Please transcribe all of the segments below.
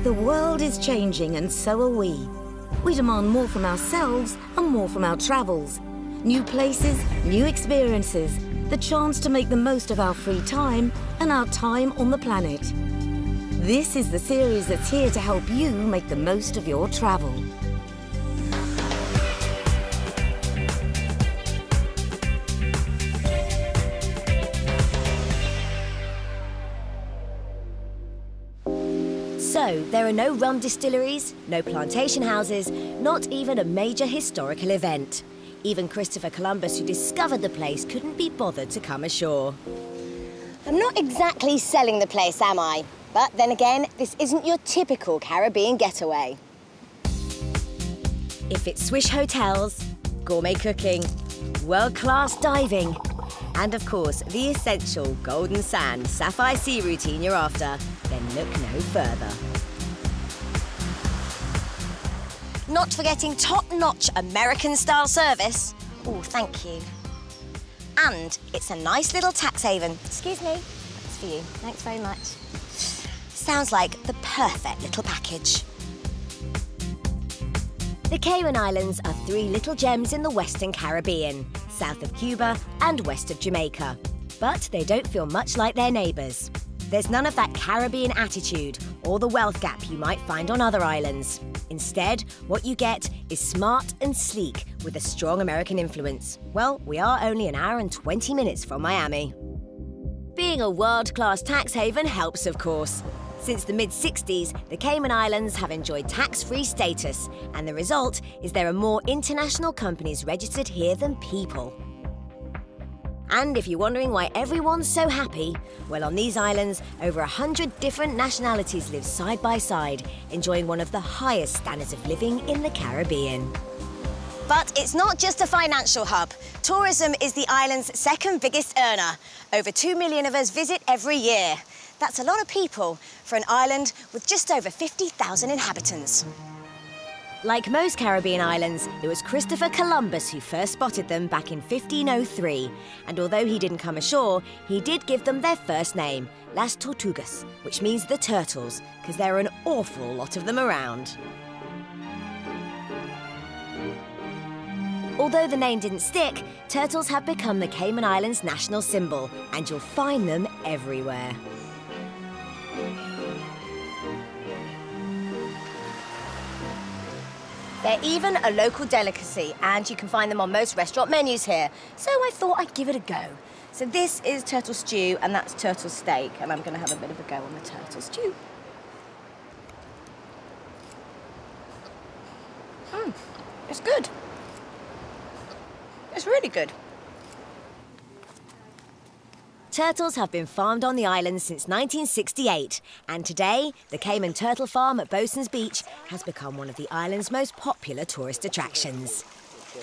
The world is changing and so are we. We demand more from ourselves and more from our travels. New places, new experiences, the chance to make the most of our free time and our time on the planet. This is the series that's here to help you make the most of your travel. So, there are no rum distilleries, no plantation houses, not even a major historical event. Even Christopher Columbus, who discovered the place, couldn't be bothered to come ashore. I'm not exactly selling the place, am I? But then again, this isn't your typical Caribbean getaway. If it's swish hotels, gourmet cooking, world-class diving, and of course, the essential golden sand, sapphire sea routine you're after, then look no further. Not forgetting top-notch American-style service. Oh, thank you. And it's a nice little tax haven. Excuse me, that's for you. Thanks very much. Sounds like the perfect little package. The Cayman Islands are 3 little gems in the Western Caribbean, south of Cuba and west of Jamaica. But they don't feel much like their neighbours. There's none of that Caribbean attitude or the wealth gap you might find on other islands. Instead, what you get is smart and sleek with a strong American influence. Well, we are only an hour and 20 minutes from Miami. Being a world-class tax haven helps, of course. Since the mid-60s, the Cayman Islands have enjoyed tax-free status, and the result is there are more international companies registered here than people. And if you're wondering why everyone's so happy, well, on these islands, over 100 different nationalities live side by side, enjoying one of the highest standards of living in the Caribbean. But it's not just a financial hub. Tourism is the island's second biggest earner. Over 2 million of us visit every year. That's a lot of people for an island with just over 50,000 inhabitants. Like most Caribbean islands, it was Christopher Columbus who first spotted them back in 1503. And although he didn't come ashore, he did give them their first name, Las Tortugas, which means the turtles, because there are an awful lot of them around. Although the name didn't stick, turtles have become the Cayman Islands' national symbol, and you'll find them everywhere. They're even a local delicacy, and you can find them on most restaurant menus here. So I thought I'd give it a go. So this is turtle stew, and that's turtle steak, and I'm going to have a bit of a go on the turtle stew. It's good. It's really good. Turtles have been farmed on the island since 1968, and today, the Cayman Turtle Farm at Bosun's Beach has become one of the island's most popular tourist attractions.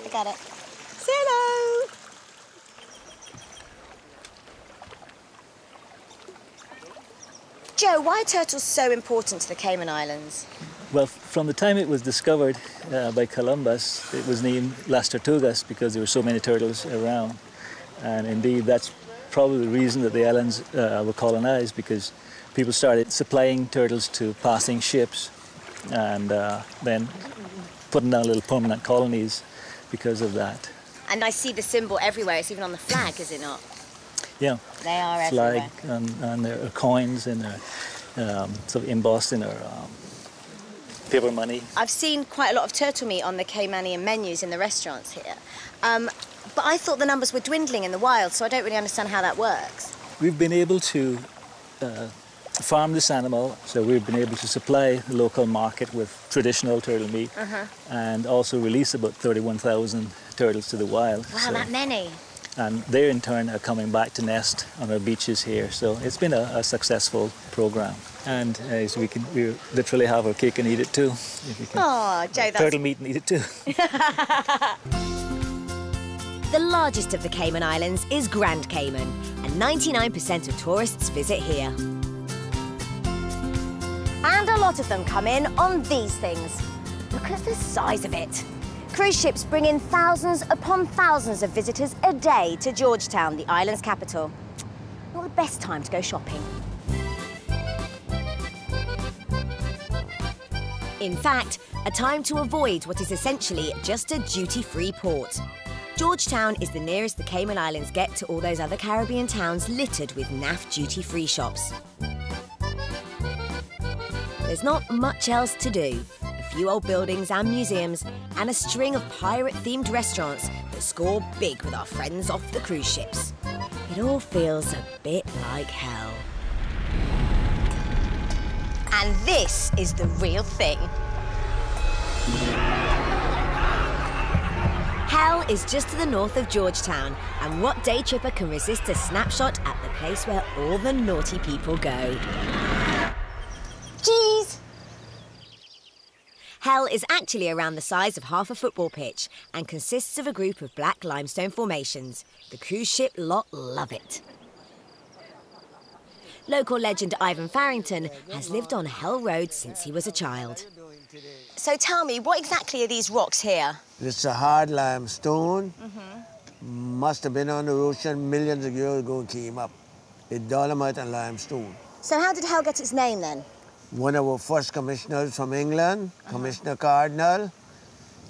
I got it. Say hello! Joe, why are turtles so important to the Cayman Islands? Well, from the time it was discovered by Columbus, it was named Las Tortugas because there were so many turtles around. And indeed, that's probably the reason that the islands were colonized, because people started supplying turtles to passing ships and then putting down little permanent colonies because of that. And I see the symbol everywhere. It's even on the flag, is it not? Yeah. They are everywhere. Flag and there are coins and they're sort of embossed in their paper money. I've seen quite a lot of turtle meat on the Caymanian menus in the restaurants here. But I thought the numbers were dwindling in the wild, so I don't really understand how that works. We've been able to farm this animal, so we've been able to supply the local market with traditional turtle meat and also release about 31,000 turtles to the wild. Wow, that many. And they in turn are coming back to nest on our beaches here, so it's been a successful program. And so we literally have our cake and eat it too. Oh, Joe, that's... Turtle meat and eat it too. The largest of the Cayman Islands is Grand Cayman, and 99% of tourists visit here. And a lot of them come in on these things. Look at the size of it. Cruise ships bring in thousands upon thousands of visitors a day to Georgetown, the island's capital. Not the best time to go shopping. In fact, a time to avoid what is essentially just a duty-free port. Georgetown is the nearest the Cayman Islands get to all those other Caribbean towns littered with naff duty-free shops. There's not much else to do. A few old buildings and museums, and a string of pirate-themed restaurants that score big with our friends off the cruise ships. It all feels a bit like hell. And this is the real thing. Hell is just to the north of Georgetown, and what day tripper can resist a snapshot at the place where all the naughty people go? Cheese! Hell is actually around the size of half a football pitch and consists of a group of black limestone formations. The cruise ship lot love it. Local legend Ivan Farrington has lived on Hell Road since he was a child. So tell me, what exactly are these rocks here? It's a hard limestone. Must have been on the ocean millions of years ago and came up. It's dolomite and limestone. So how did Hell get its name then? One of our first commissioners from England, Commissioner Cardinal,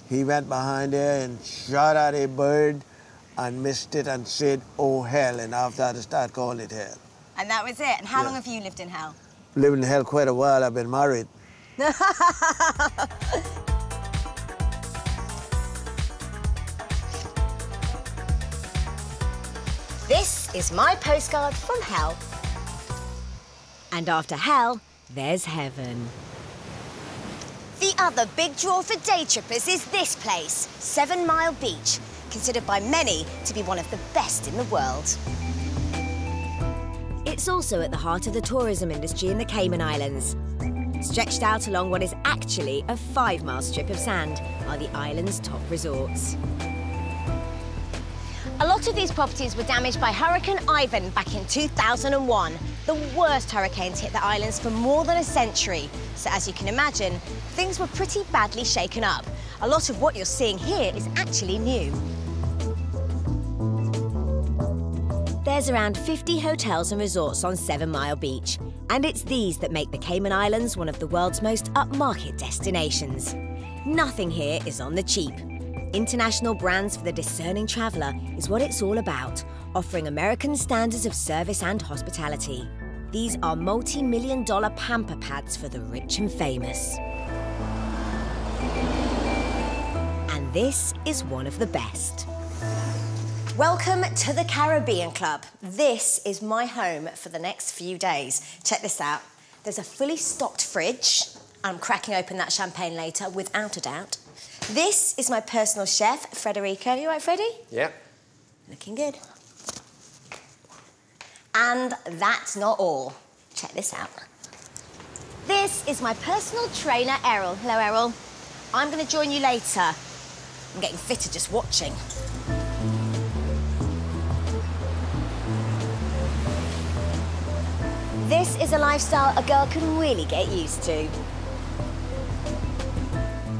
he went behind there and shot at a bird and missed it and said, "Oh, hell," and after that, I started calling it Hell. And that was it? And how long have you lived in Hell? Lived in Hell quite a while. I've been married. This is my postcard from Hell. And after Hell, there's heaven. The other big draw for day trippers is this place, 7 Mile Beach, considered by many to be one of the best in the world. It's also at the heart of the tourism industry in the Cayman Islands. Stretched out along what is actually a 5-mile strip of sand are the island's top resorts. A lot of these properties were damaged by Hurricane Ivan back in 2001. The worst hurricane to hit the islands for more than a century. So as you can imagine, things were pretty badly shaken up. A lot of what you're seeing here is actually new. There's around 50 hotels and resorts on 7 Mile Beach, and it's these that make the Cayman Islands one of the world's most upmarket destinations. Nothing here is on the cheap. International brands for the discerning traveller is what it's all about, offering American standards of service and hospitality. These are multi-million-dollar pamper pads for the rich and famous. And this is one of the best. Welcome to the Caribbean Club. This is my home for the next few days. Check this out. There's a fully stocked fridge. I'm cracking open that champagne later, without a doubt. This is my personal chef, Frederico. You all right, Freddie? Yeah. Looking good. And that's not all. Check this out. This is my personal trainer, Errol. Hello, Errol. I'm going to join you later. I'm getting fitter just watching. This is a lifestyle a girl can really get used to.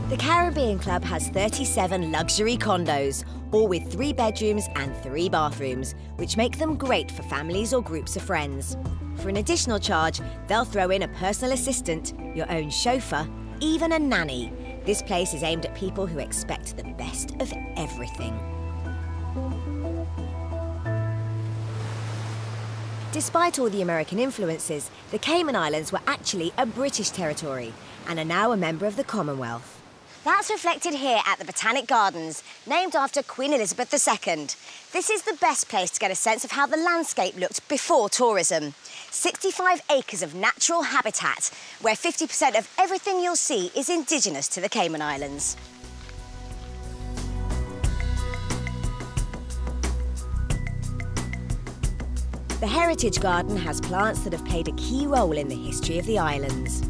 The Caribbean Club has 37 luxury condos, all with 3 bedrooms and 3 bathrooms, which make them great for families or groups of friends. For an additional charge, they'll throw in a personal assistant, your own chauffeur, even a nanny. This place is aimed at people who expect the best of everything. Despite all the American influences, the Cayman Islands were actually a British territory and are now a member of the Commonwealth. That's reflected here at the Botanic Gardens, named after Queen Elizabeth II. This is the best place to get a sense of how the landscape looked before tourism. 65 acres of natural habitat, where 50% of everything you'll see is indigenous to the Cayman Islands. The Heritage Garden has plants that have played a key role in the history of the islands.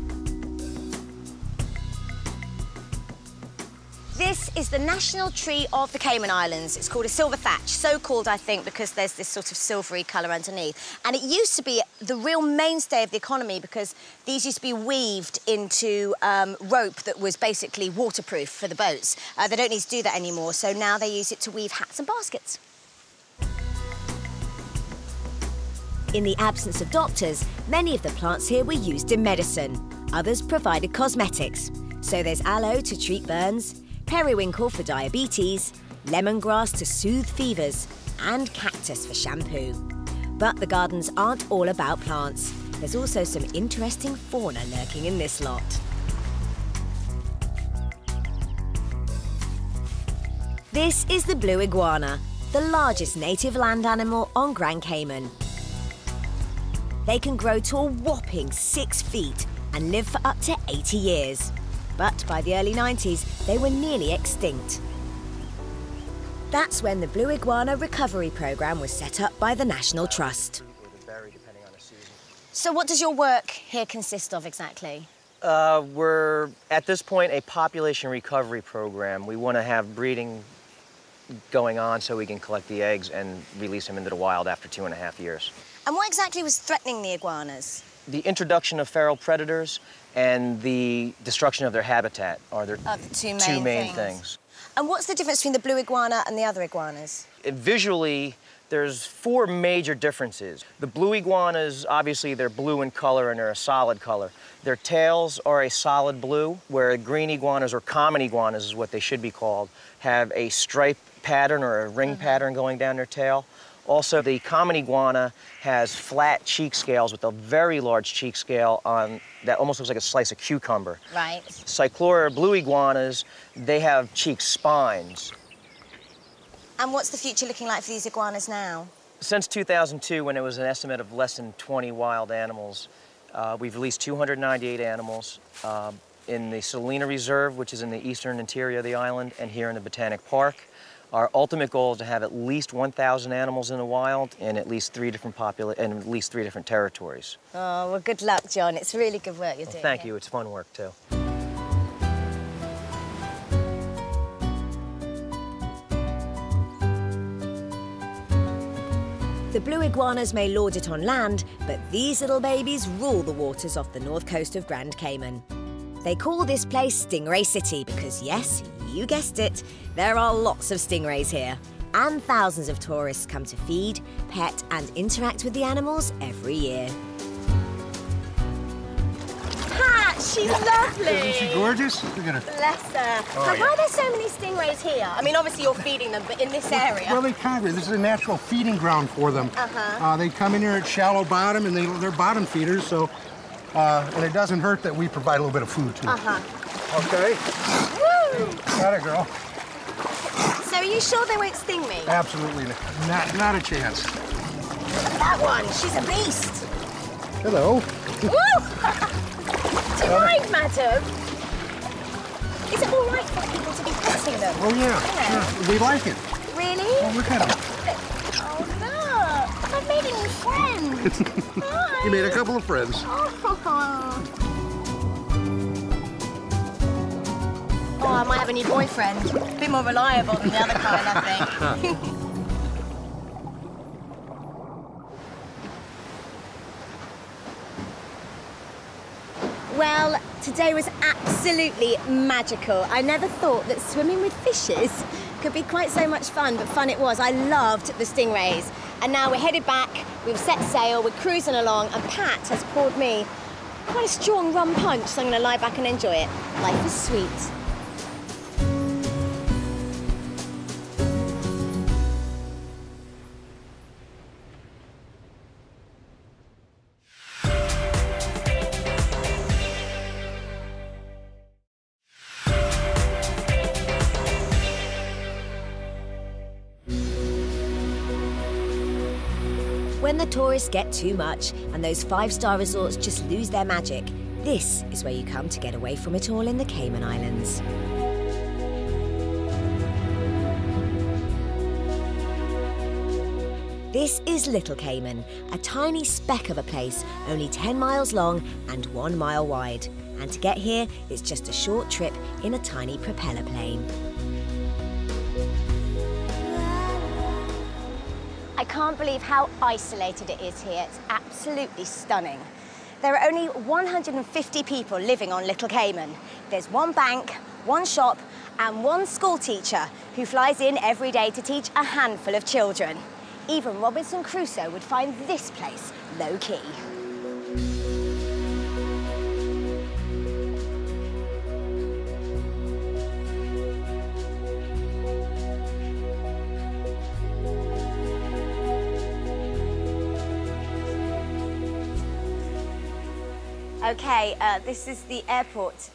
This is the national tree of the Cayman Islands. It's called a silver thatch, so called, I think, because there's this sort of silvery colour underneath. And it used to be the real mainstay of the economy because these used to be weaved into rope that was basically waterproof for the boats. They don't need to do that anymore, so now they use it to weave hats and baskets. In the absence of doctors, many of the plants here were used in medicine. Others provided cosmetics. So there's aloe to treat burns, periwinkle for diabetes, lemongrass to soothe fevers, and cactus for shampoo. But the gardens aren't all about plants. There's also some interesting fauna lurking in this lot. This is the blue iguana, the largest native land animal on Grand Cayman. They can grow to a whopping 6 feet and live for up to 80 years. But by the early 90s, they were nearly extinct. That's when the Blue Iguana Recovery Programme was set up by the National Trust. So what does your work here consist of exactly? We're, at this point, a population recovery program. We want to have breeding going on so we can collect the eggs and release them into the wild after 2.5 years. And what exactly was threatening the iguanas? The introduction of feral predators and the destruction of their habitat are the two main things. And what's the difference between the blue iguana and the other iguanas? Visually, there's 4 major differences. The blue iguanas, obviously, they're blue in color and they're a solid color. Their tails are a solid blue, where green iguanas, or common iguanas is what they should be called, have a stripe pattern or a ring pattern going down their tail. Also, the common iguana has flat cheek scales with a very large cheek scale on that almost looks like a slice of cucumber. Right. Cyclura blue iguanas, they have cheek spines. And what's the future looking like for these iguanas now? Since 2002, when it was an estimate of less than 20 wild animals, we've released 298 animals in the Salina Reserve, which is in the eastern interior of the island, and here in the Botanic Park. Our ultimate goal is to have at least 1,000 animals in the wild in at least 3 different territories. Oh, well, good luck, John. It's really good work you're doing. Thank you. It's fun work, too. The blue iguanas may lord it on land, but these little babies rule the waters off the north coast of Grand Cayman. They call this place Stingray City because, yes, you guessed it, there are lots of stingrays here. And thousands of tourists come to feed, pet and interact with the animals every year. Pat, she's lovely. Isn't she gorgeous? Look at her. Bless her. Now, why are there so many stingrays here? I mean, obviously you're feeding them, but in this area. Well, they congregate. This is a natural feeding ground for them. They come in here at shallow bottom, and they're bottom feeders, so... and it doesn't hurt that we provide a little bit of food, too. Okay? Woo! Got it, girl. So are you sure they won't sting me? Absolutely not a chance. That one, she's a beast. Hello. Woo! Do you mind, madam? Is it all right for people to be petting them? Oh, yeah. Sure. We like it. Really? Oh, look at them. Oh, look. I've made a new friend. Hi. You made a couple of friends. Oh, I might have a new boyfriend. A bit more reliable than the other kind, I think. Well, today was absolutely magical. I never thought that swimming with fishes could be quite so much fun, but fun it was. I loved the stingrays. And now we're headed back, we've set sail, we're cruising along, and Pat has poured me quite a strong rum punch, so I'm going to lie back and enjoy it. Life is sweet. When the tourists get too much and those 5-star resorts just lose their magic, this is where you come to get away from it all in the Cayman Islands. This is Little Cayman, a tiny speck of a place, only 10 miles long and 1 mile wide. And to get here, it's just a short trip in a tiny propeller plane. I can't believe how isolated it is here. It's absolutely stunning. There are only 150 people living on Little Cayman. There's 1 bank, 1 shop, and 1 school teacher who flies in every day to teach a handful of children. Even Robinson Crusoe would find this place low-key. Okay, this is the airport.